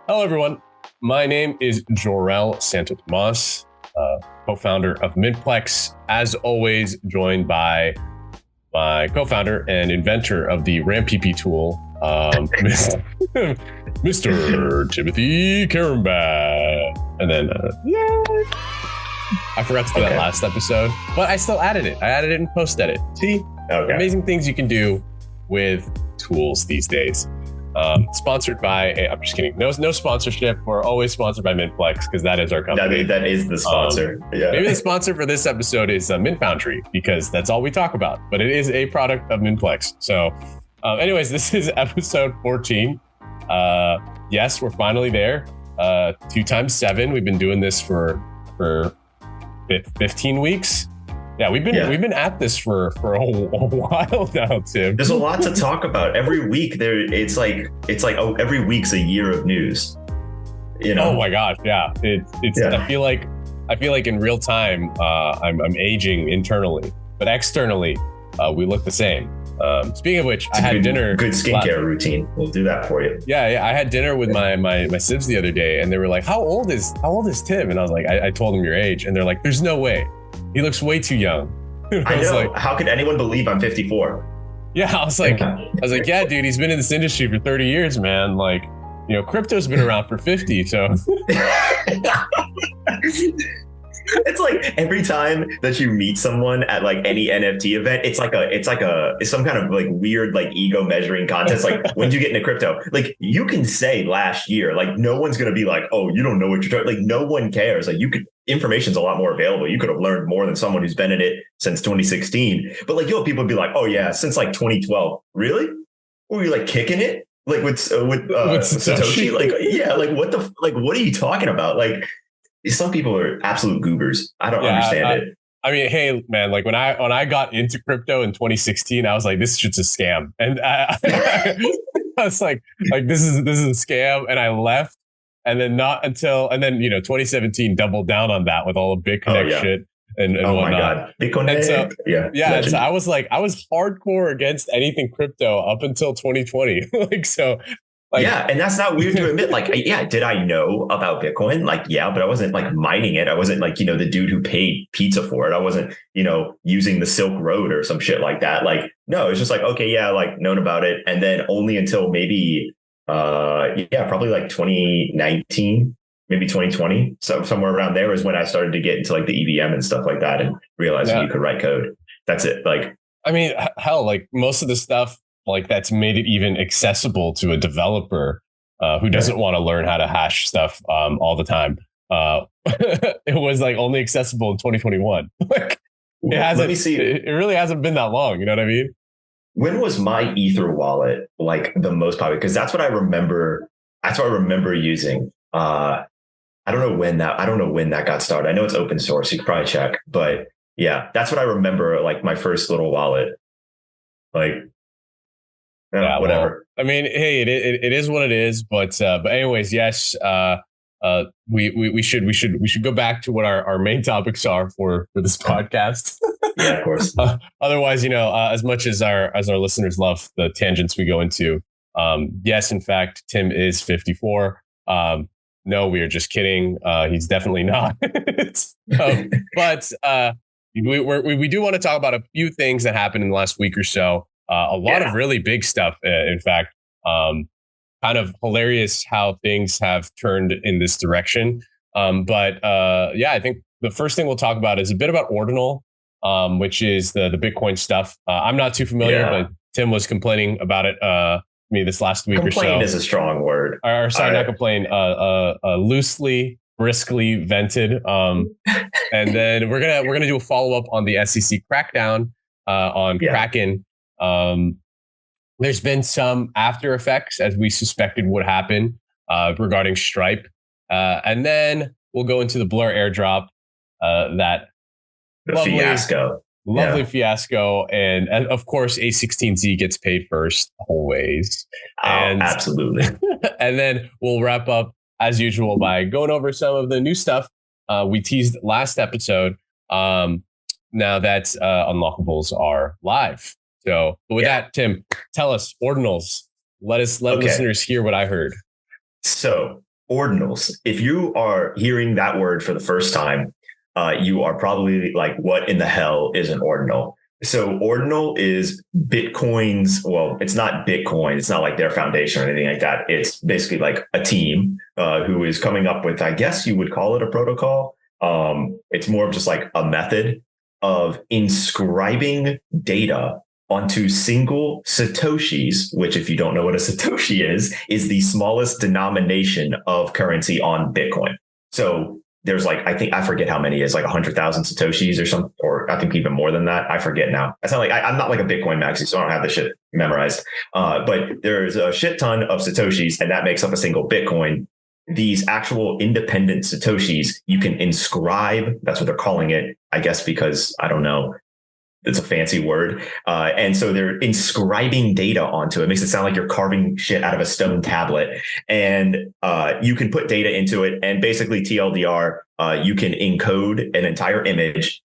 Hello, everyone. My name is Jorrel Santo Tomas, co-founder of Mintplex. As always, joined by my co-founder and inventor of the RAM-PP tool, Mr. Timothy Karambad. And then, I forgot to do that last episode, but I still added it. I added it in post-edit. See? Amazing things you can do with tools these days. Sponsored by, I'm just kidding. No sponsorship. We're always sponsored by Mintplex because that is our company. That is the sponsor. Maybe the sponsor for this episode is Mint Foundry because that's all we talk about. But it is a product of Mintplex. So, anyways, this is episode 14. Yes, we're finally there. 2 times 7. We've been doing this for 15 weeks. Yeah, we've been at this for a while now, Tim. There's a lot to talk about. Every week it's like every week's a year of news. You know? Oh my gosh, yeah. It's I feel like in real time I'm aging internally, but externally we look the same. Speaking of which, I had dinner. Good skincare routine. We'll do that for you. Yeah. I had dinner with my sibs the other day, and they were like, "How old is Tim?" And I was like, I told them your age, and they're like, "There's no way. He looks way too young." I know. Like, how could anyone believe I'm 54? Yeah, I was like, yeah, dude, he's been in this industry for 30 years, man. Like, you know, crypto's been around for 50, so. It's like every time that you meet someone at like any NFT event, it's some kind of like weird like ego measuring contest. Like, when did you get into crypto? Like, you can say last year, like no one's gonna be like, oh, you don't know what you're talking. Like, no one cares. Like, information's a lot more available. You could have learned more than someone who's been in it since 2016. But like, people be like, oh yeah, since like 2012. Really? Were you like kicking it? Like with Satoshi? Like, yeah, like what are you talking about? Like, some people are absolute goobers. I don't understand it. I mean, hey, man, like when I got into crypto in 2016, I was like, this shit's a scam. And I was like, this is a scam. And I left. And then 2017 doubled down on that with all the BitConnect shit and whatnot. My God. BitConnect. So, and so I was hardcore against anything crypto up until 2020. And that's not weird to admit. Like, did I know about Bitcoin? Like, yeah, but I wasn't like mining it. I wasn't like, the dude who paid pizza for it. I wasn't, using the Silk Road or some shit like that. Like, no, it's just like, okay, yeah, like known about it. And then only until maybe, probably like 2019, maybe 2020. So somewhere around there is when I started to get into like the EVM and stuff like that and realizing you could write code. That's it. Like, I mean, hell, like most of the stuff, like that's made it even accessible to a developer who doesn't want to learn how to hash stuff all the time. It was like only accessible in 2021. Like, let me see. It really hasn't been that long. You know what I mean? When was my Ether wallet like the most popular? Because that's what I remember. That's what I remember using. I don't know when that got started. I know it's open source. You can probably check. But yeah, that's what I remember. Like my first little wallet. Like. Whatever. Well, I mean, hey, it is what it is. But anyways, yes. We should go back to what our main topics are for this podcast. Yeah, of course. Otherwise, as much as our listeners love the tangents we go into, yes, in fact, Tim is 54. No, we are just kidding. He's definitely not. But we do want to talk about a few things that happened in the last week or so. A lot of really big stuff, in fact. Kind of hilarious how things have turned in this direction. I think the first thing we'll talk about is a bit about Ordinal, which is the Bitcoin stuff. I'm not too familiar, but Tim was complaining about it me this last week or so. Complain is a strong word. Not complain. Loosely, briskly vented. And then we're gonna do a follow up on the SEC crackdown on Kraken. There's been some after effects, as we suspected would happen, regarding Stripe. And then we'll go into the Blur airdrop, lovely fiasco. And of course, A16Z gets paid first, always. Absolutely. And then we'll wrap up, as usual, by going over some of the new stuff we teased last episode, now that unlockables are live. So with that, Tim, tell us, Ordinals. Let listeners hear what I heard. So Ordinals. If you are hearing that word for the first time, you are probably like, what in the hell is an ordinal? So ordinal is Bitcoin's, well, it's not Bitcoin. It's not like their foundation or anything like that. It's basically like a team who is coming up with, I guess you would call it a protocol. It's more of just like a method of inscribing data onto single Satoshis, which, if you don't know what a Satoshi is the smallest denomination of currency on Bitcoin. So there's like, I forget how many is like 100,000 Satoshis or something, or I think even more than that. I forget now. It's not like I'm not like a Bitcoin maxi, so I don't have this shit memorized. But there's a shit ton of Satoshis, and that makes up a single Bitcoin. These actual independent Satoshis, you can inscribe. That's what they're calling it, I guess, because I don't know. It's a fancy word. And so they're inscribing data onto it. It makes it sound like you're carving shit out of a stone tablet. And you can put data into it. And basically, TLDR, you can encode an entire image.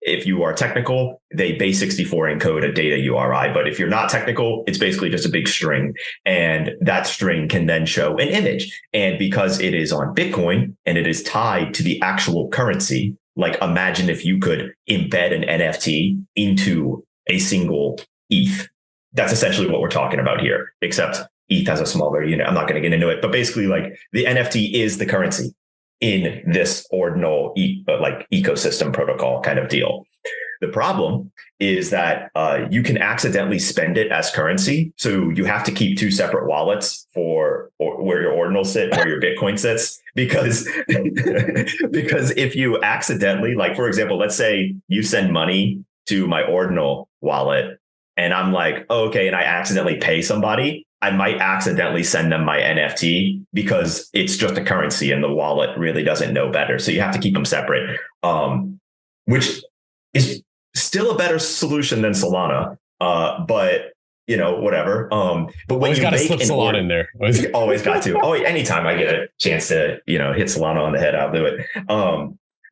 If you are technical, they base64 encode a data URI. But if you're not technical, it's basically just a big string. And that string can then show an image. And because it is on Bitcoin and it is tied to the actual currency, like imagine if you could embed an NFT into a single ETH. That's essentially what we're talking about here, except ETH has a smaller unit. I'm not going to get into it, but basically like the NFT is the currency in this ordinal ecosystem protocol kind of deal. The problem is that you can accidentally spend it as currency. So you have to keep two separate wallets for where your ordinals sit, where your Bitcoin sits, because if you accidentally, like, for example, let's say you send money to my ordinal wallet and I'm like, oh, okay, and I accidentally pay somebody, I might accidentally send them my NFT because it's just a currency and the wallet really doesn't know better. So you have to keep them separate, which is still a better solution than Solana. But you know, whatever. But when always you got to make slip Solana in there. always got to. Oh, anytime I get a chance to, hit Solana on the head, I'll do it.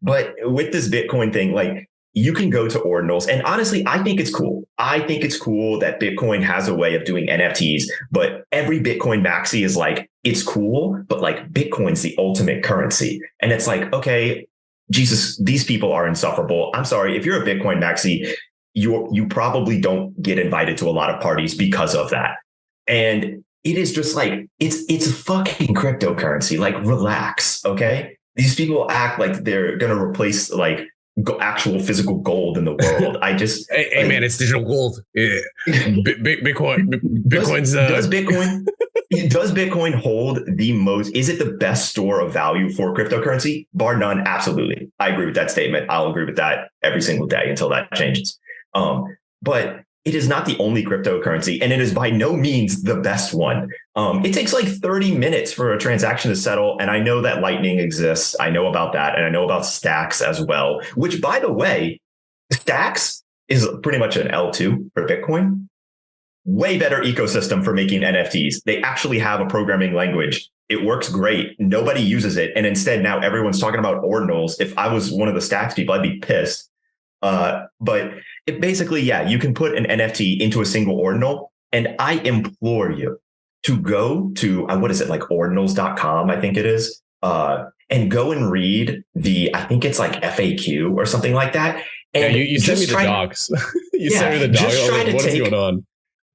But with this Bitcoin thing, like, you can go to ordinals. And honestly, I think it's cool. I think it's cool that Bitcoin has a way of doing NFTs, but every Bitcoin maxi is like, it's cool, but like Bitcoin's the ultimate currency. And it's like, okay, Jesus, these people are insufferable. I'm sorry. If you're a Bitcoin maxi, you probably don't get invited to a lot of parties because of that. And it is just like, it's a fucking cryptocurrency. Like, relax. Okay. These people act like they're going to replace like actual physical gold in the world. I just, hey man, it's digital gold. Yeah. Bitcoin's does Bitcoin hold the most? Is it the best store of value for cryptocurrency? Bar none. Absolutely. I agree with that statement. I'll agree with that every single day until that changes. But it is not the only cryptocurrency, and it is by no means the best one. It takes like 30 minutes for a transaction to settle. And I know that Lightning exists. I know about that. And I know about Stacks as well, which, by the way, Stacks is pretty much an L2 for Bitcoin. Way better ecosystem for making NFTs. They actually have a programming language. It works great. Nobody uses it. And instead, now everyone's talking about ordinals. If I was one of the Stacks people, I'd be pissed. But it basically, yeah, you can put an NFT into a single ordinal. And I implore you to go to, what is it, like ordinals.com, I think it is, and go and read I think it's like FAQ or something like that. And yeah, you sent me the docs. Sent me the docs. What is going on?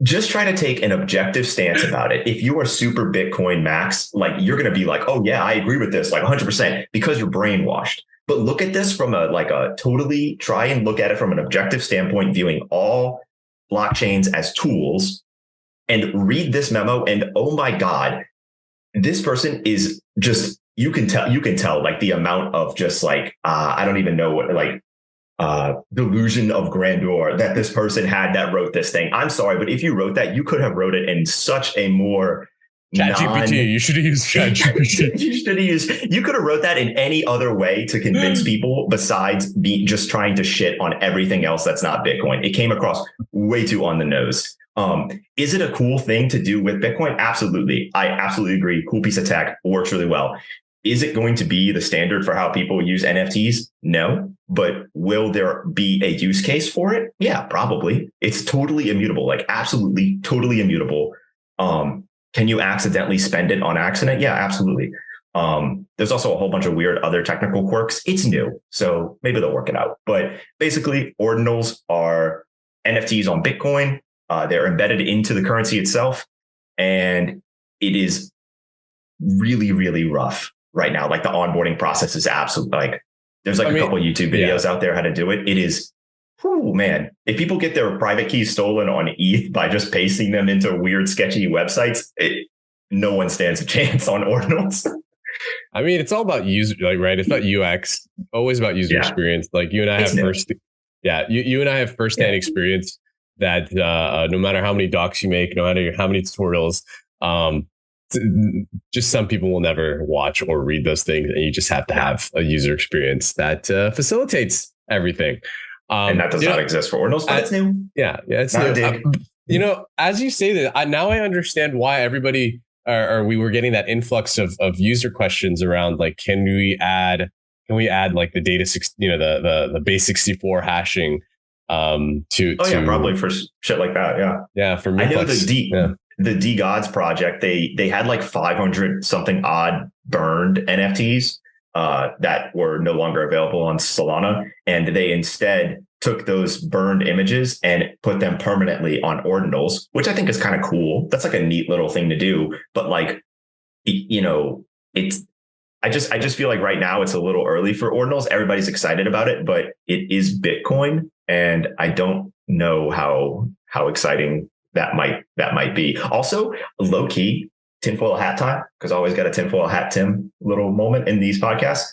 Just try to take an objective stance about it. If you are super Bitcoin max, like, you're going to be like, oh yeah, I agree with this, like 100%, because you're brainwashed. But look at this from try and look at it from an objective standpoint, viewing all blockchains as tools, and read this memo. And oh my God, this person is just, you can tell like the amount of just like, I don't even know what, like, delusion of grandeur that this person had that wrote this thing. I'm sorry, but if you wrote that, you could have wrote it in such a more ChatGPT. You should have used ChatGPT. You could have wrote that in any other way to convince people besides just trying to shit on everything else that's not Bitcoin. It came across way too on the nose. Is it a cool thing to do with Bitcoin? Absolutely. I absolutely agree. Cool piece of tech, works really well. Is it going to be the standard for how people use NFTs? No. But will there be a use case for it? Yeah, probably. It's totally immutable, like absolutely totally immutable. Can you accidentally spend it on accident? Yeah, absolutely. There's also a whole bunch of weird other technical quirks. It's new, so maybe they'll work it out. But basically, ordinals are NFTs on Bitcoin. They're embedded into the currency itself, and it is really, really rough right now. Like the onboarding process is absolutely like there's like a couple YouTube videos out there how to do it. It is, oh man, if people get their private keys stolen on ETH by just pasting them into weird, sketchy websites, no one stands a chance on ordinals. I mean, it's all about user, like, right? It's about UX, always about user experience. Like you and I have you and I have firsthand experience that no matter how many docs you make, no matter how many tutorials, just some people will never watch or read those things, and you just have to have a user experience that facilitates everything. And that does not exist for ordinals, but it's new. Yeah, it's new. As you say that, now I understand why everybody. Or we were getting that influx of user questions around like, can we add like the data, the base 64 hashing probably for shit like that. Yeah. For I know the D Gods project, they had like 500 something odd burned NFTs that were no longer available on Solana, and they instead took those burned images and put them permanently on ordinals, which I think is kind of cool. That's like a neat little thing to do. But like, I just feel like right now it's a little early for ordinals. Everybody's excited about it, but it is Bitcoin, and I don't know how exciting that might be. Also, low key tinfoil hat time, because I always got a tinfoil hat Tim little moment in these podcasts.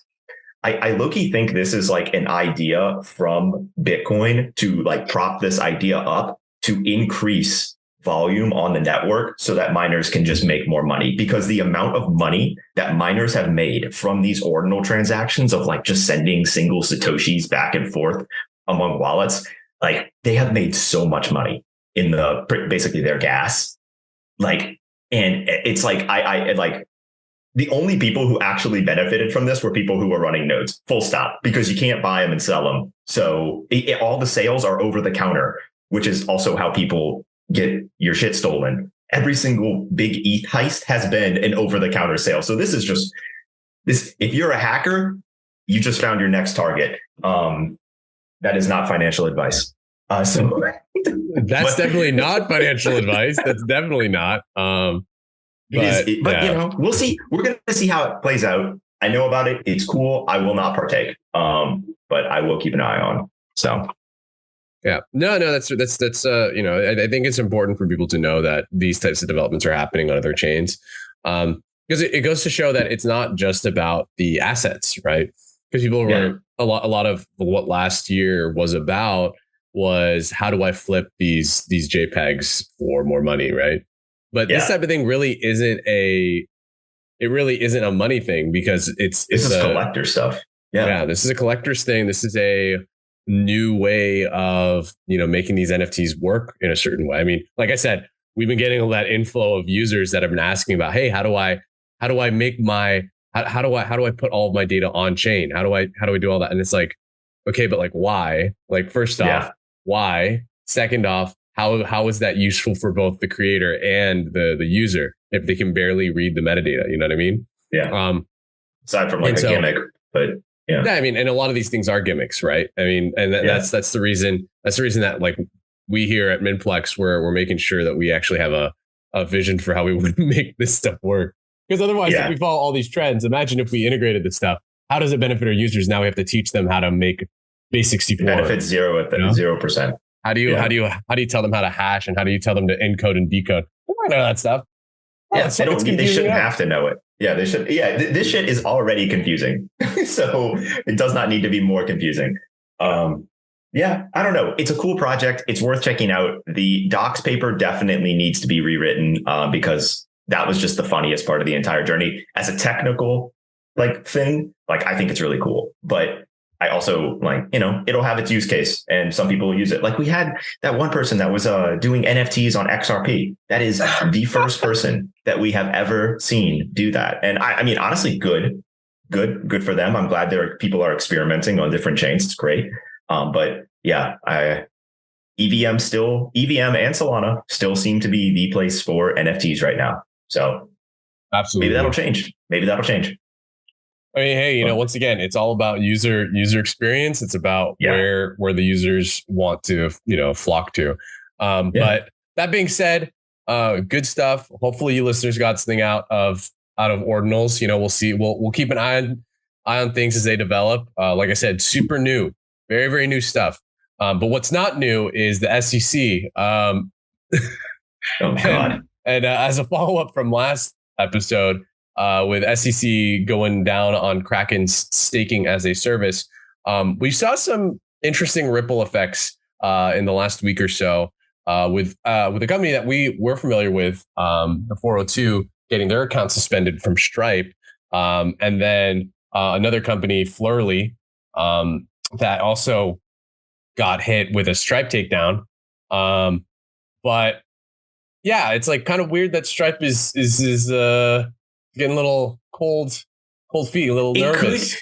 I low-key think this is like an idea from Bitcoin to like prop this idea up to increase volume on the network so that miners can just make more money, because the amount of money that miners have made from these ordinal transactions of like just sending single Satoshis back and forth among wallets, like they have made so much money in basically their gas. Like, and it's like, I like, the only people who actually benefited from this were people who were running nodes, full stop, because you can't buy them and sell them. So all the sales are over the counter, which is also how people get your shit stolen. Every single big ETH heist has been an over the counter sale. So this is just this. If you're a hacker, you just found your next target. That is not financial advice. That's definitely not financial advice. That's definitely not. But we'll see. We're going to see how it plays out. I know about it. It's cool. I will not partake. But I will keep an eye on. So. Yeah, no, that's I think it's important for people to know that these types of developments are happening on other chains. Because it goes to show that it's not just about the assets, right? Because people were a lot of what last year was about was how do I flip these JPEGs for more money, right? But this type of thing really isn't a money thing, because this is collector stuff. Yeah, this is a collector's thing. This is a new way of making these NFTs work in a certain way. I mean, like I said, we've been getting that inflow of users that have been asking about, hey, how do I put all of my data on chain? How do I do all that? And it's like, okay, but like why? Like first off, why? Second off, how is that useful for both the creator and the user if they can barely read the metadata? You know what I mean? Yeah. Aside from like a gimmick, but yeah. I mean, and a lot of these things are gimmicks, right? I mean, and that's the reason that like we here at Mintplex, we're making sure that we actually have a vision for how we would make this stuff work. Because otherwise, if we follow all these trends, imagine if we integrated this stuff. How does it benefit our users? Now we have to teach them how to make base 64. Benefits 0%. How do you tell them how to hash, and how do you tell them to encode and decode? They don't know that stuff. They shouldn't have to know it. Yeah, they should. Yeah, this shit is already confusing, so it does not need to be more confusing. I don't know. It's a cool project. It's worth checking out. The docs paper definitely needs to be rewritten because that was just the funniest part of the entire journey. As a technical thing, I think it's really cool, but I also it'll have its use case, and some people will use it. Like we had that one person that was doing NFTs on XRP. That is the first person that we have ever seen do that. And I mean, honestly, good for them. I'm glad people are experimenting on different chains. It's great. But yeah, EVM and Solana still seem to be the place for NFTs right now. So Absolutely. maybe that'll change. I mean, hey, once again, it's all about user experience. It's about where the users want to, flock to. But that being said, good stuff. Hopefully, you listeners got something out of Ordinals. We'll see. We'll keep an eye on things as they develop. Like I said, super new, very very new stuff. But what's not new is the SEC. Oh God! And as a follow up from last episode, with SEC going down on Kraken's staking as a service, we saw some interesting ripple effects in the last week or so with a company that we were familiar with, the 402, getting their account suspended from Stripe, and then another company, Flurly, that also got hit with a Stripe takedown. But yeah, it's like kind of weird that Stripe is getting a little cold feet, a little nervous.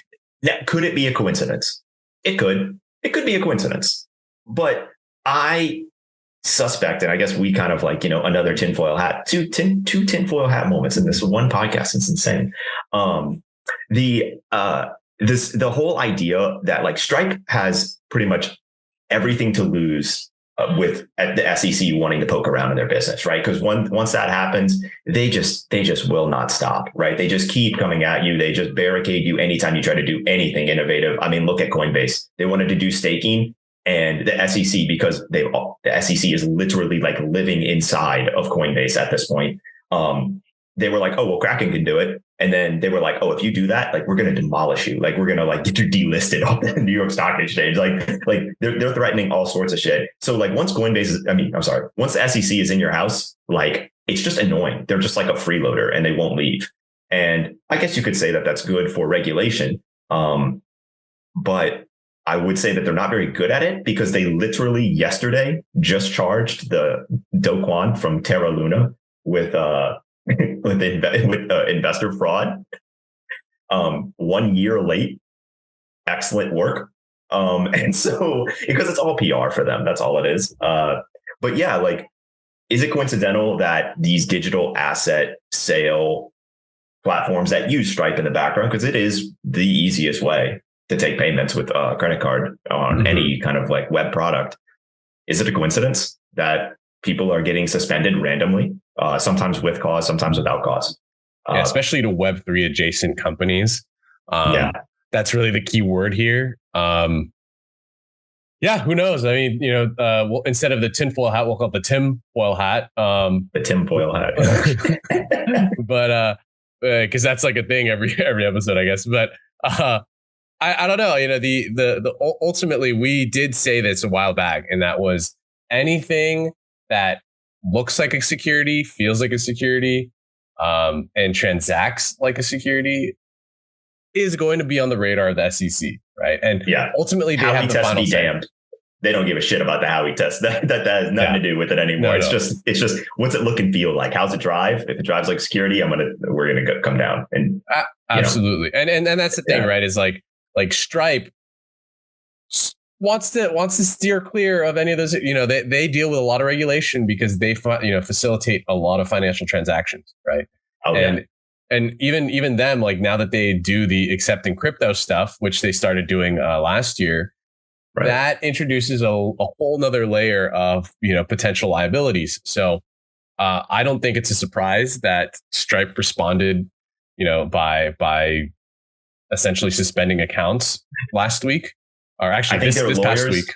Could it be a coincidence? It could be a coincidence, but I suspect, and I guess we kind of like, another tinfoil hat, two tinfoil hat moments in this one podcast. It's insane. The whole idea that like Stripe has pretty much everything to lose with the SEC wanting to poke around in their business, right? Because once that happens, they just will not stop, right? They just keep coming at you. They just barricade you anytime you try to do anything innovative. I mean, look at Coinbase. They wanted to do staking, and the SEC, because the SEC is literally like living inside of Coinbase at this point. They were like, oh, well, Kraken can do it. And then they were like, oh, if you do that, like, we're going to demolish you. Like, we're going to like get you delisted off the New York Stock Exchange. Like they're threatening all sorts of shit. So like once once the SEC is in your house, like, it's just annoying. They're just like a freeloader and they won't leave. And I guess you could say that that's good for regulation. But I would say that they're not very good at it, because they literally yesterday just charged the Do Kwon from Terra Luna with investor fraud, 1 year late. Excellent work. And so, because it's all PR for them, that's all it is. But yeah, like, is it coincidental that these digital asset sale platforms that use Stripe in the background, because it is the easiest way to take payments with a credit card on any kind of like web product, is it a coincidence that people are getting suspended randomly, sometimes with cause, sometimes without cause? Especially to Web3 adjacent companies. That's really the key word here. Who knows? I mean, instead of the tinfoil hat, we'll call it the Tim-foil hat. The Tim-foil hat. But because that's like a thing every episode, I guess. But I don't know. The ultimately, we did say this a while back, and that was anything that looks like a security, feels like a security, and transacts like a security is going to be on the radar of the SEC, right? And ultimately, they have the final say. Damned. They don't give a shit about the Howey test. That has nothing to do with it anymore. It's just what's it look and feel like? How's it drive? If it drives like security, we're gonna come down. And absolutely, and that's the thing, right? Is like Stripe wants to steer clear of any of those. They deal with a lot of regulation because they facilitate a lot of financial transactions, right? And even them, like, now that they do the accepting crypto stuff, which they started doing last year, that introduces a whole nother layer of potential liabilities. So I don't think it's a surprise that Stripe responded, by essentially suspending accounts last week, or actually this past week.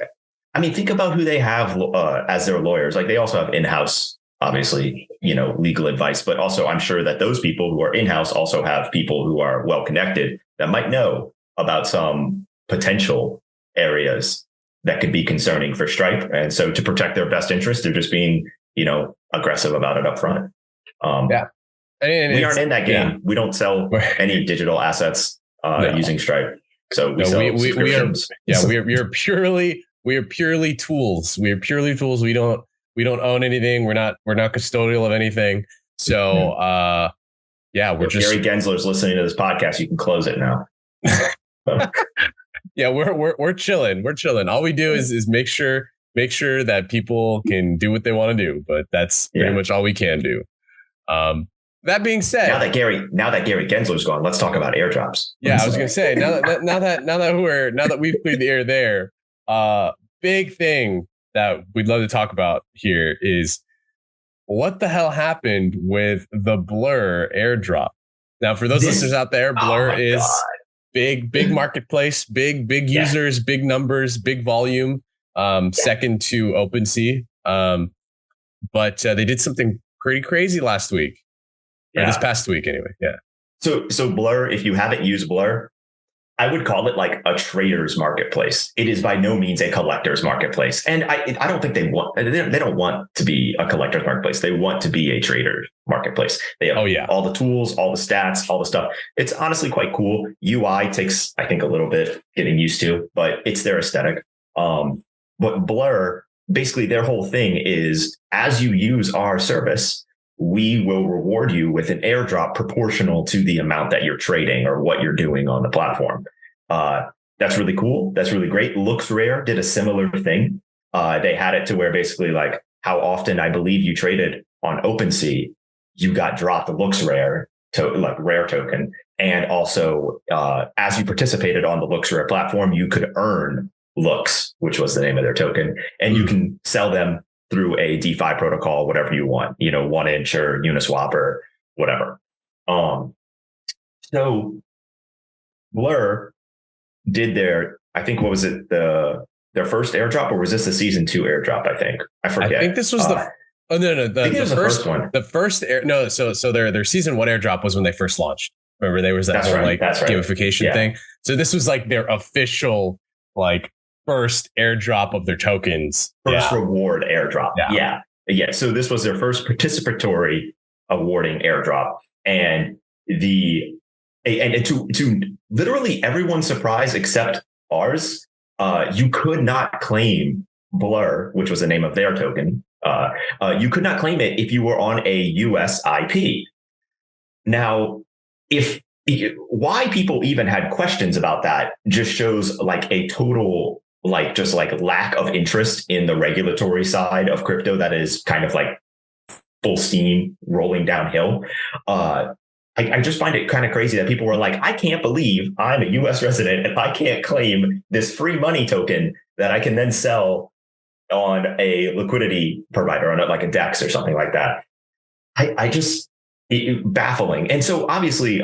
I mean, think about who they have as their lawyers. Like, they also have in-house, obviously, legal advice, but also I'm sure that those people who are in-house also have people who are well connected that might know about some potential areas that could be concerning for Stripe. And so, to protect their best interest, they're just being, aggressive about it up front. And we aren't in that game. Yeah. We don't sell any digital assets using Stripe. So we are purely tools. We are purely tools. We don't own anything. We're not custodial of anything. So we're just Gary Gensler's listening to this podcast. You can close it now. We're chilling. We're chilling. All we do is make sure that people can do what they want to do, but that's pretty much all we can do. that being said, now that Gary Gensler's gone, let's talk about airdrops. Yeah, I was gonna say now that we've cleared the air there, big thing that we'd love to talk about here is what the hell happened with the Blur airdrop. Now, for those listeners out there, Blur is big marketplace, big users, big numbers, big volume, second to OpenSea. But they did something pretty crazy last week. Or this past week anyway. Yeah. So Blur, if you haven't used Blur, I would call it like a trader's marketplace. It is by no means a collector's marketplace. And I don't think they don't want to be a collector's marketplace. They want to be a trader's marketplace. They have all the tools, all the stats, all the stuff. It's honestly quite cool. UI takes, I think, a little bit getting used to, but it's their aesthetic. But Blur, basically their whole thing is, as you use our service, we will reward you with an airdrop proportional to the amount that you're trading or what you're doing on the platform. That's really cool. That's really great. LooksRare did a similar thing. They had it to where basically like how often I believe you traded on OpenSea, you got dropped the LooksRare rare token. And also, as you participated on the LooksRare platform, you could earn Looks, which was the name of their token, and you can sell them through a DeFi protocol, whatever you want, 1inch or Uniswap or whatever. So Blur did their, I think, what was it, their first airdrop, or was this the season 2 airdrop? I think, I forget. I think this was the first one. The first so their season 1 airdrop was when they first launched. Remember, there was that whole gamification thing. So this was like their official first airdrop of their tokens. First reward airdrop. Yeah. So this was their first participatory awarding airdrop. And to literally everyone's surprise except ours, you could not claim Blur, which was the name of their token. You could not claim it if you were on a US IP. Now, why people even had questions about that just shows like a total lack of interest in the regulatory side of crypto that is kind of like full steam rolling downhill. I just find it kind of crazy that people were like, I can't believe I'm a US resident and I can't claim this free money token that I can then sell on a liquidity provider, on like a DEX or something like that. Baffling. And so obviously,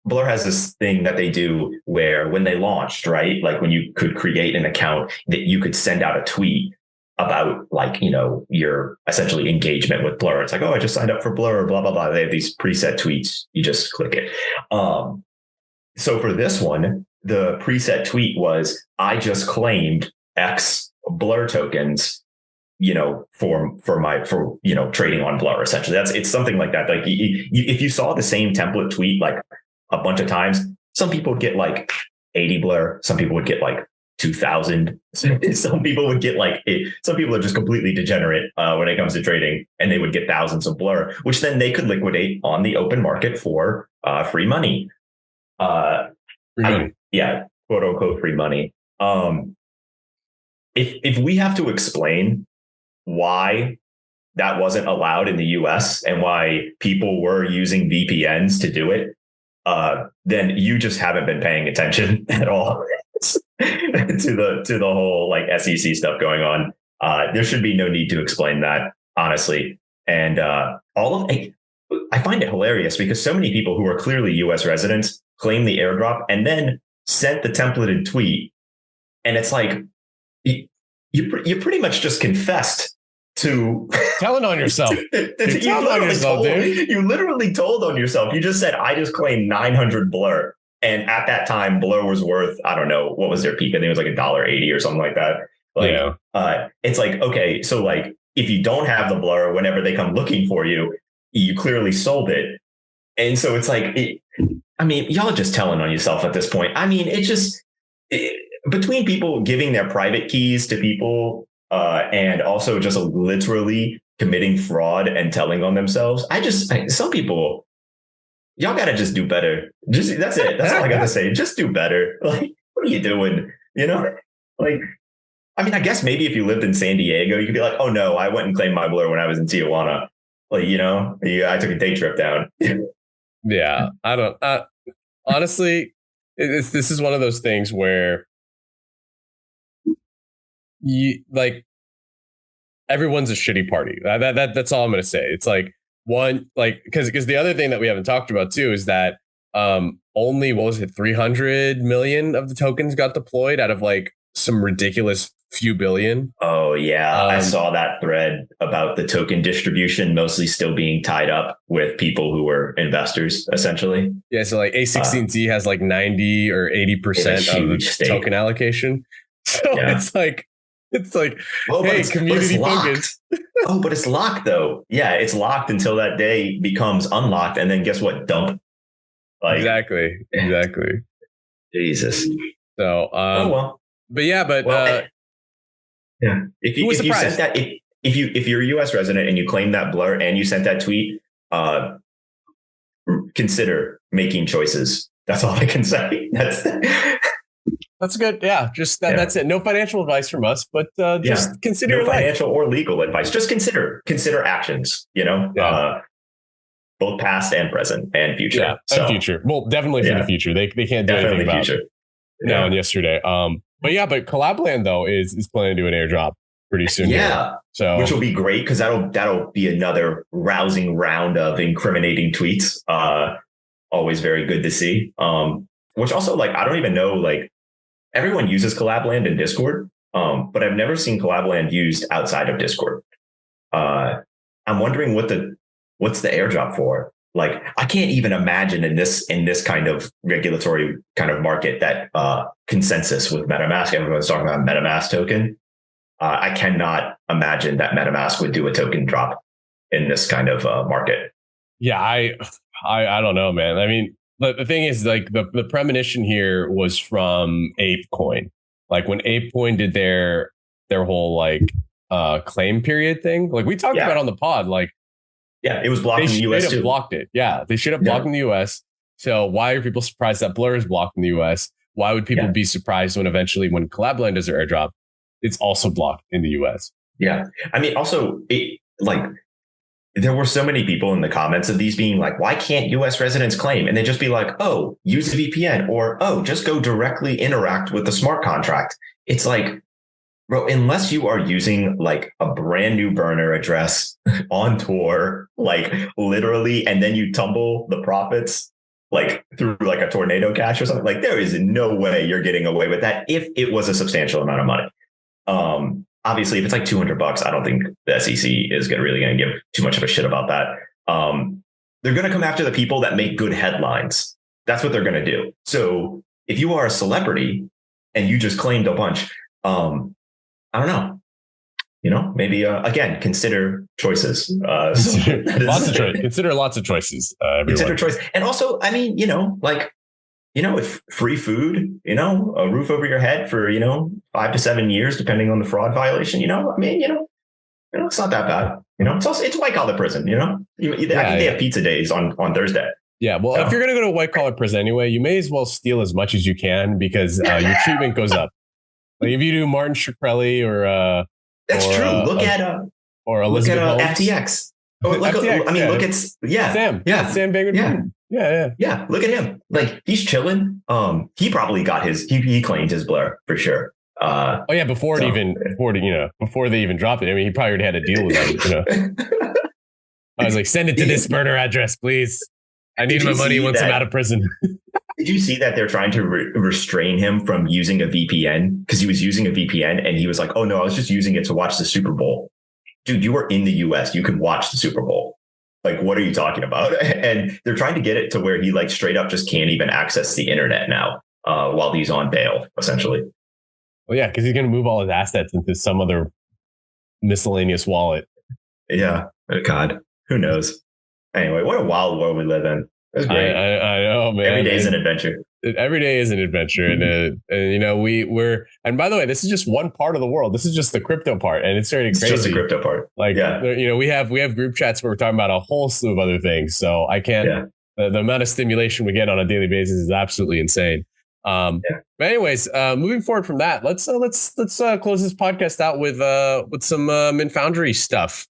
Blur has this thing that they do where when they launched, right, like when you could create an account that you could send out a tweet about your essentially engagement with Blur. It's like, oh, I just signed up for Blur, blah, blah, blah. They have these preset tweets. You just click it. So for this one, the preset tweet was, I just claimed X Blur tokens, for trading on Blur. Essentially, it's something like that. Like if you saw the same template tweet like a bunch of times, some people would get like 80 Blur, some people would get like 2,000. Some people would get some people are just completely degenerate when it comes to trading, and they would get thousands of Blur, which then they could liquidate on the open market for free money. Quote unquote free money. If we have to explain why that wasn't allowed in the US and why people were using VPNs to do it, then you just haven't been paying attention at all to the whole SEC stuff going on. There should be no need to explain that, honestly. And I find it hilarious because so many people who are clearly US residents claim the airdrop and then sent the templated tweet. And it's like, you pretty much just confessed to telling on yourself. You literally told on yourself. You just said, I just claimed 900 Blur. And at that time, Blur was worth, I don't know, what was their peak? I think it was like $1.80 or something like that. It's like, okay, so if you don't have the Blur, whenever they come looking for you, you clearly sold it. And so it's like, y'all are just telling on yourself at this point. Between people giving their private keys to people and also just literally committing fraud and telling on themselves, some people, y'all got to just do better. That's it. That's all I got to say. Just do better. What are you doing? I guess maybe if you lived in San Diego, you could be like, oh no, I went and claimed my Blur when I was in Tijuana. Like, I took a day trip down. Yeah, I don't. Honestly, this is one of those things where you like everyone's a shitty party. That's all I'm gonna say. It's like one like because the other thing that we haven't talked about too is that only what was it 300 million of the tokens got deployed out of like some ridiculous few billion. Oh yeah, I saw that thread about the token distribution mostly still being tied up with people who were investors, essentially. Yeah, so like A16Z has like 90 or 80% of the token allocation. So it's like, oh, hey, community focus. Oh, but it's locked though. Yeah, it's locked until that day becomes unlocked, and then guess what? Dump. Like, exactly. Jesus. So, oh well. But yeah, yeah. If you sent that, if you're a U.S. resident and you claim that blur and you sent that tweet, consider making choices. That's all I can say. That's good. Yeah, just that's it. No financial advice from us, but just consider no financial or legal advice. Just consider actions. Both past and present and future. Yeah, and future. Well, definitely for the future. They can't do anything about it. No, and yesterday. But Collabland though is planning to do an airdrop pretty soon. Yeah. So which will be great because that'll be another rousing round of incriminating tweets. Always very good to see. Which also like I don't even know like everyone uses Collabland in Discord, but I've never seen Collabland used outside of Discord. I'm wondering what's the airdrop for? Like, I can't even imagine in this kind of regulatory kind of market that consensus with MetaMask, everyone's talking about MetaMask token. I cannot imagine that MetaMask would do a token drop in this kind of market. Yeah, I don't know, man. I mean, the thing is, like, the premonition here was from ApeCoin. Like, when ApeCoin did their whole, like, claim period thing, like, we talked about on the pod, like, yeah, it was blocked in the US too. They should have blocked it. Yeah, they should have blocked in the US. So why are people surprised that Blur is blocked in the US? Why would people be surprised when Collabland does their airdrop, it's also blocked in the US? Yeah. I mean, also, there were so many people in the comments of these being like, why can't US residents claim? And they just be like, oh, use a VPN or, oh, just go directly interact with the smart contract. It's like, bro, unless you are using like a brand new burner address on Tor, like literally, and then you tumble the profits like through like a tornado cache or something, like there is no way you're getting away with that if it was a substantial amount of money. Obviously, if it's like $200, I don't think the SEC is really going to give too much of a shit about that. They're going to come after the people that make good headlines. That's what they're going to do. So if you are a celebrity and you just claimed a bunch, I don't know. Maybe again, consider choices. Consider lots of choices. Consider choice, and also, I mean, if free food, a roof over your head for 5 to 7 years, depending on the fraud violation. It's not that bad. It's white collar prison. I think they have pizza days on Thursday. Yeah, well, if you're gonna go to white collar prison anyway, you may as well steal as much as you can because your treatment goes up. Like if you do Martin Shkreli or that's true. Look at FTX. Look at Sam. Yeah, Sam Bankman. Yeah. Look at him. Like he's chilling. He probably got he claimed his Blur for sure. Before they even dropped it. I mean, he probably already had a deal with them. I was like, send it to this burner address, please. I need my money once I'm out of prison. Did you see that they're trying to restrain him from using a VPN because he was using a VPN and he was like, oh no, I was just using it to watch the Super Bowl. Dude, you were in the US. You can watch the Super Bowl. Like, what are you talking about? And they're trying to get it to where he like straight up just can't even access the internet now while he's on bail, essentially. Well, yeah, because he's going to move all his assets into some other miscellaneous wallet. Yeah. Oh, God, who knows? Anyway, what a wild world we live in. It's great. I know, man. Every day is an adventure. Every day is an adventure. And we're, and by the way, this is just one part of the world. This is just the crypto part. And it's very crazy. It's just the crypto part. Like, we have group chats where we're talking about a whole slew of other things. So I can't, the amount of stimulation we get on a daily basis is absolutely insane. But anyways, moving forward from that, let's close this podcast out with some Mint Foundry stuff.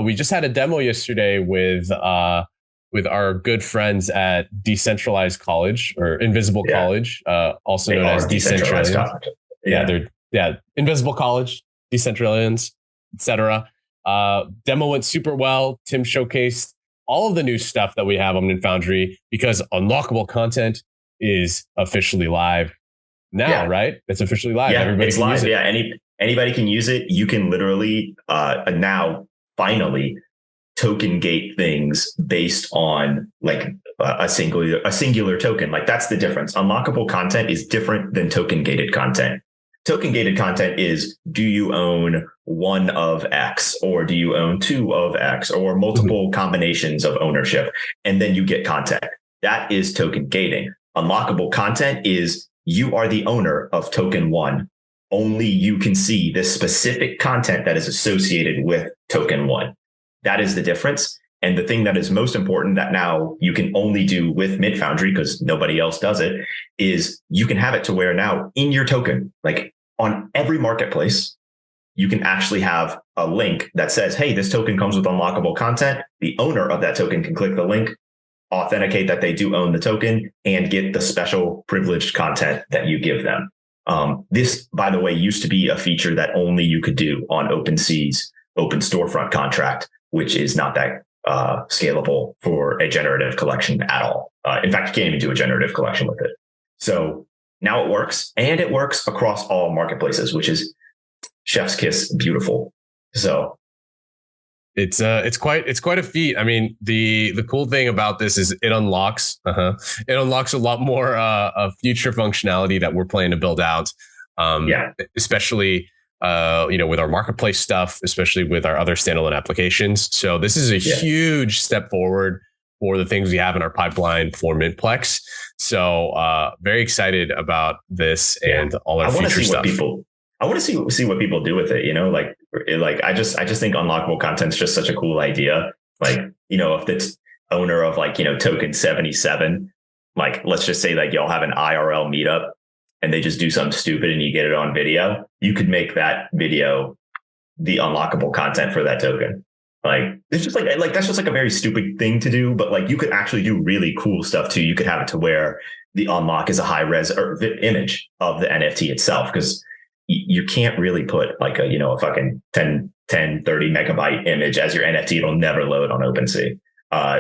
We just had a demo yesterday with our good friends at Decentralized College or Invisible College, also known as Decentralized. They're Invisible College, Decentralians, etc. Demo went super well. Tim showcased all of the new stuff that we have on Mint Foundry because unlockable content is officially live now, right? It's officially live. Yeah, Everybody it's can live. use it. Yeah, anybody can use it. You can literally now finally token gate things based on like a singular token. Like that's the difference. Unlockable content is different than token gated content. Token gated content is, do you own one of X, or do you own two of X, or multiple combinations of ownership? And then you get content. That is token gating. Unlockable content is, you are the owner of token one. Only you can see this specific content that is associated with token one. That is the difference. And the thing that is most important that now you can only do with Mint Foundry, because nobody else does it, is you can have it to where now in your token, like on every marketplace, you can actually have a link that says, hey, this token comes with unlockable content. The owner of that token can click the link, authenticate that they do own the token, and get the special privileged content that you give them. This, by the way, used to be a feature that only you could do on OpenSea's open storefront contract, which is not that scalable for a generative collection at all. In fact, you can't even do a generative collection with it. So now it works, and it works across all marketplaces, which is chef's kiss beautiful. So it's quite a feat. I mean, the cool thing about this is it unlocks a lot more future functionality that we're planning to build out. Especially with our marketplace stuff, especially with our other standalone applications. So this is a huge step forward for the things we have in our pipeline for Mintplex. So very excited about this and all our future stuff. I want to see what people do with it. I just think unlockable content is just such a cool idea. Like, if it's owner of token 77, like, let's just say like y'all have an IRL meetup and they just do something stupid and you get it on video, you could make that video the unlockable content for that token. Like, it's just like that's just like a very stupid thing to do, but like you could actually do really cool stuff too. You could have it to where the unlock is a high res image of the NFT itself, because you can't really put like a fucking 10, 30 megabyte image as your NFT. It'll never load on OpenSea.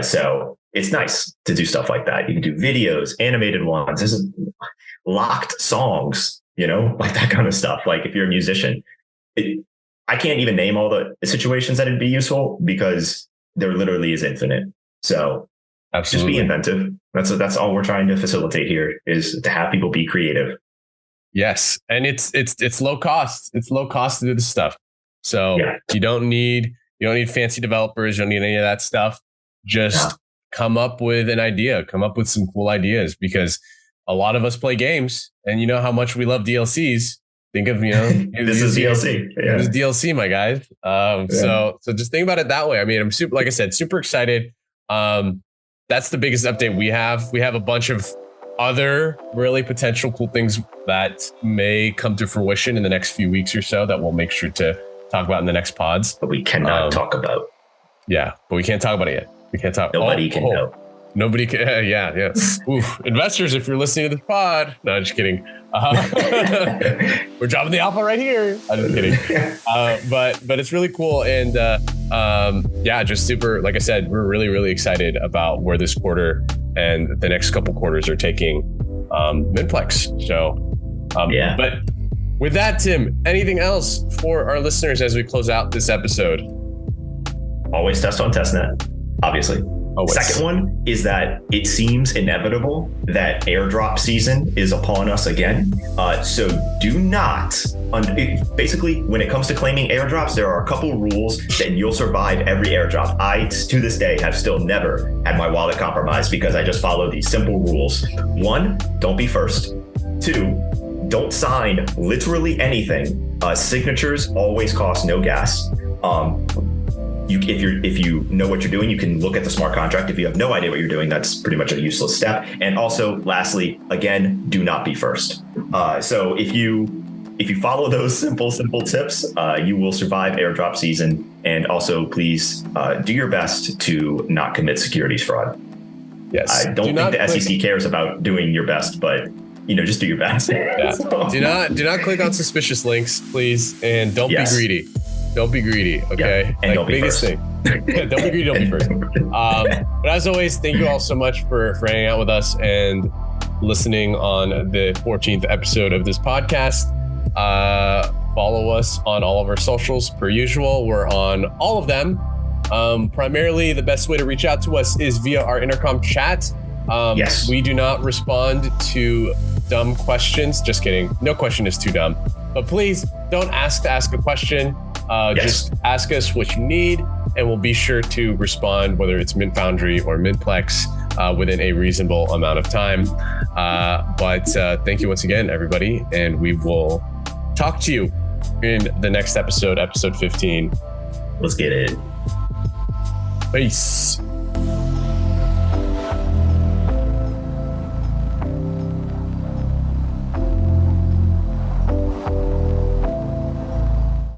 So it's nice to do stuff like that. You can do videos, animated ones. This is locked songs, like that kind of stuff. Like if you're a musician, I can't even name all the situations that it'd be useful because there literally is infinite. So Absolutely. Just be inventive. That's all we're trying to facilitate here, is to have people be creative. Yes. And it's low cost. It's low cost to do this stuff. So you don't need fancy developers. You don't need any of that stuff. Just come up with an idea, come up with some cool ideas, because a lot of us play games and you know how much we love DLCs. Think of, this is DLC. Yeah. This is DLC, my guys. So just think about it that way. I mean, I'm super excited. That's the biggest update we have. We have a bunch of other really potential cool things that may come to fruition in the next few weeks or so that we'll make sure to talk about in the next pods. But we cannot talk about. Yeah, but we can't talk about it yet. We can't talk. Nobody can know. Nobody can. Yeah. Oof. Investors, if you're listening to this pod, no, just kidding. We're dropping the alpha right here. I'm just kidding. But it's really cool. And just super, like I said, we're really, really excited about where this quarter and the next couple quarters are taking Mintplex. So, but with that, Tim, anything else for our listeners as we close out this episode? Always test on testnet, obviously. Always. Second one is that it seems inevitable that airdrop season is upon us again. So do not, basically, when it comes to claiming airdrops, there are a couple rules that you'll survive every airdrop. I, to this day, have still never had my wallet compromised because I just follow these simple rules. 1, don't be first. 2, don't sign literally anything. Signatures always cost no gas. If you know what you're doing, you can look at the smart contract. If you have no idea what you're doing, that's pretty much a useless step. And also, lastly, again, do not be first. So if you if you follow those simple tips, you will survive airdrop season. And also, please do your best to not commit securities fraud. Yes. I don't think the SEC cares about doing your best, but just do your best. Yeah. So. Do not click on suspicious links, please, and don't be greedy. Don't be greedy, okay? Yeah. And don't be first. Thing. Don't be greedy, don't be first. But as always, thank you all so much for hanging out with us and listening on the 14th episode of this podcast. Follow us on all of our socials per usual. We're on all of them. Primarily, the best way to reach out to us is via our intercom chat. Yes. We do not respond to dumb questions. Just kidding. No question is too dumb. But please don't ask a question. Just ask us what you need, and we'll be sure to respond, whether it's Mint Foundry or Mintplex, within a reasonable amount of time. But thank you once again, everybody, and we will talk to you in the next episode 15. Let's get it. Peace.